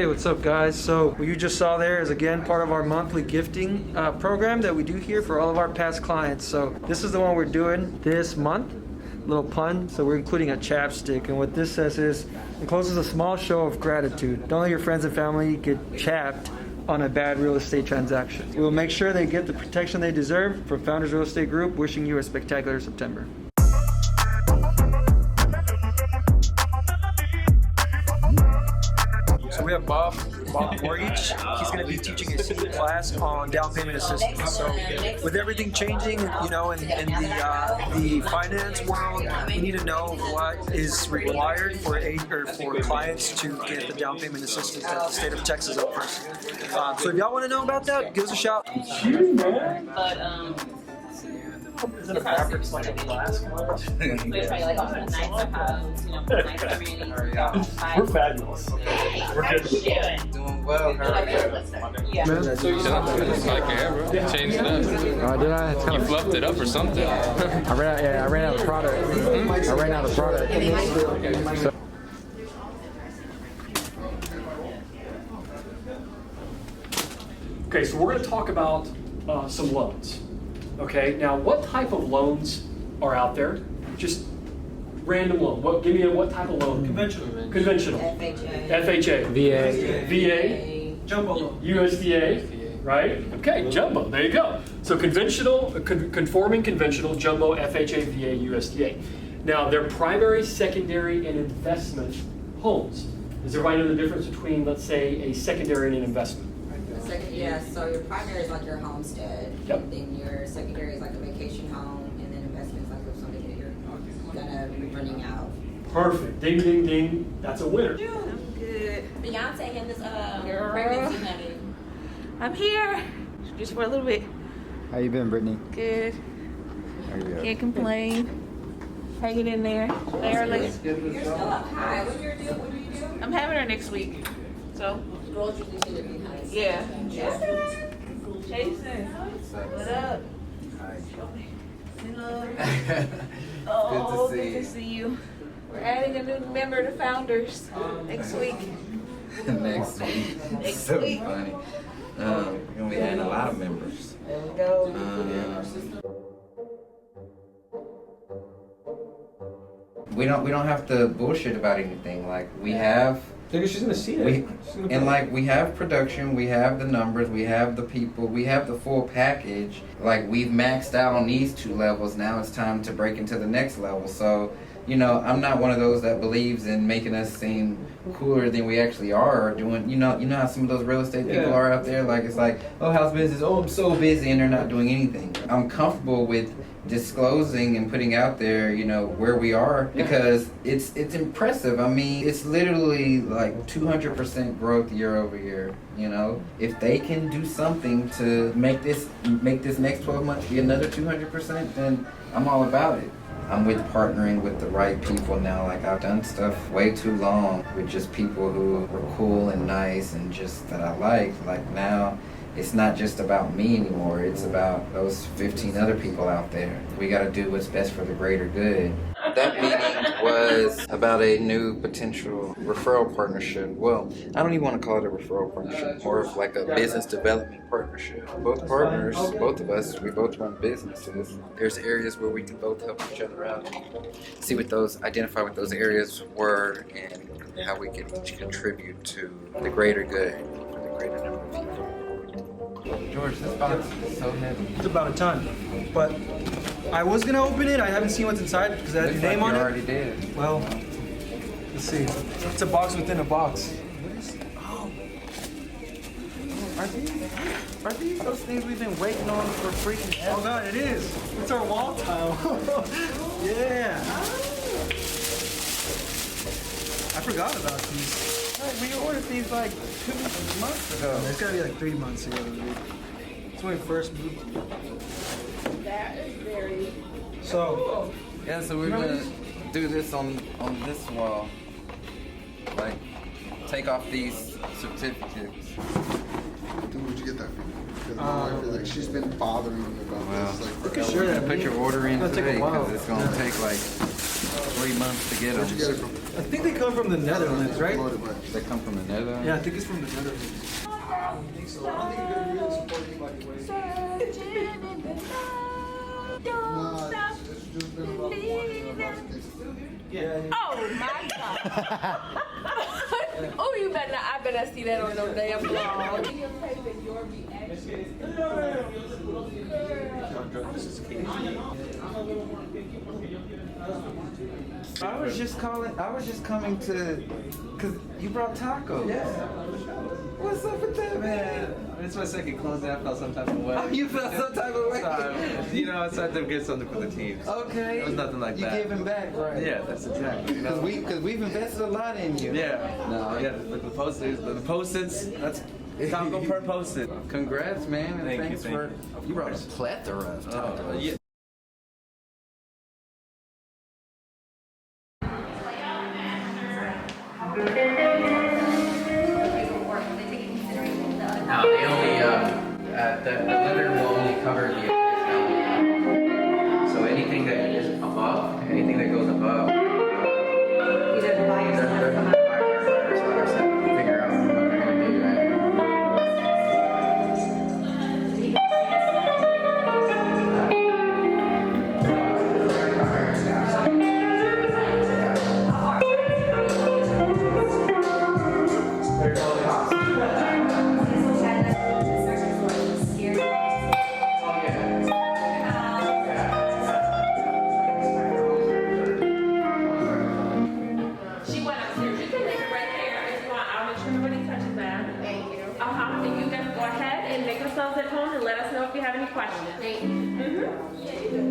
Hey, what's up guys? So what you just saw there is again part of our monthly gifting program that we do here for all of our past clients. So this is the one we're doing this month. Little pun. So we're including a chapstick, and what this says is encloses a small show of gratitude. Don't let your friends and family get chapped on a bad real estate transaction. We will make sure they get the protection they deserve. From Founders Real Estate Group, wishing you a spectacular September. So we have Bob Mortgage. He's going to be teaching a senior class on down payment assistance. So with everything changing, you know, in the finance world, we need to know what is required for clients to get the down payment assistance that the state of Texas offers. So if y'all want to know about that, give us a shout. Is it a fabric like a glass one? We're fabulous. We're good. Doing well. How are you? Yeah. So you just like your hair, bro. Changed it up. Did I? You fluffed it up or something. I ran out of product. I ran out of product. So Okay, so we're going to talk about some loans. Okay, now what type of loans are out there? Just random loan. Give me what type of loan? Conventional. Conventional. FHA. VA. Jumbo loan. USDA. Right? Okay, jumbo. There you go. So conventional, conforming conventional, jumbo, FHA, VA, USDA. Now they're primary, secondary, and investment homes. Does everybody know the difference between, let's say, a secondary and an investment? Yeah, so your primary is like your homestead. Yep. And then your secondary is like a vacation home, and then investment is like if something that you're gonna be running out. Perfect. Ding, ding, ding. That's a winner. I'm good. Beyonce and this Girl. pregnancy honey. I'm here. Just for a little bit. how you been, Brittany? Good. How you been? Can't complain. Hanging in there. Barely. You're still up high. What do you do? I'm having her next week. So, Girls usually seem to be high. yeah. Chastin. What up? Hello. Oh, good to see you. We're adding a new member to Founders next week. Next week. Next So week. funny. We're gonna be adding a lot of members. There we go. We don't have to bullshit about anything. Like we have. She's gonna see it. We have production, we have the numbers, we have the people, we have the full package. Like we've maxed out on these two levels. Now it's time to break into the next level. So, you know, I'm not one of those that believes in making us seem cooler than we actually are, or doing, you know how some of those real estate people are out there. Like it's like, oh, how's business? Oh, I'm so busy, and they're not doing anything. I'm comfortable with disclosing and putting out there, you know, where we are, because it's impressive. I mean, it's literally like 200% growth year over year. You know, if they can do something to make this next 12 months be another 200%, then I'm all about it. I'm with partnering with the right people now. Like I've done stuff way too long with just people who were cool and nice and just that I liked. Like now, it's not just about me anymore. It's about those 15 other people out there. We got to do what's best for the greater good. That meeting was about a new potential referral partnership. Well, I don't even want to call it a referral partnership, more of like a business development partnership. Both partners, both of us, we both run businesses. There's areas where we can both help each other out, identify what those areas were, and how we can each contribute to the greater good for the greater number of people. George, this box is so heavy. It's about a ton. But I was gonna open it. I haven't seen what's inside because it has your name on it. You already did. Well, let's see. It's a box within a box. What is? Oh, Are these those things we've been waiting on for freaking ever? oh God, it is. It's our wall tile. Yeah. I forgot about these. We ordered these like 2 months ago. It's gotta be like 3 months ago, dude. It's when we first moved. That is very So, Yeah, so we're gonna do this on this wall. Like, take off these certificates. Dude, where'd you get that from? Because my wife, like, she's been bothering me about Wow. this. Like, look at forever. sure that Put your order in It's gonna take a today while. because it's gonna take like 3 months to get them. Where'd you get it from? I think they come from the Netherlands, right? Loaded, but They come from the Netherlands? Yeah, I think it's from the Netherlands. I don't think so. I don't think you're gonna really support anybody way. Nah, it's just been about Yeah. Oh my God. Oh, you better not. I better see that on no damn blog. I was just coming to, cause you brought tacos. Yeah. What's up with that, man? It's my second closing. I felt some type of way. Oh, you felt some type of way? You know, I tried to get something for the team. Okay. It was nothing like that. You giving back, right? Yeah, that's exactly. You know? Cause we've invested a lot in you. Yeah. No, Yeah, the post-its, that's taco per post-it. Congrats, man, and Thank you, thanks thank for. you. You brought a plethora of tacos. Yeah. No, they only, the limiter will only cover the so anything that is above, anything that goes above, they're not buyers, so they're set to figure out what they're gonna do, right? She went upstairs. You can leave it right there if you want. I'll make sure nobody touches that. Thank you. And you guys go ahead and make yourselves at home and let us know if you have any questions. Thank you.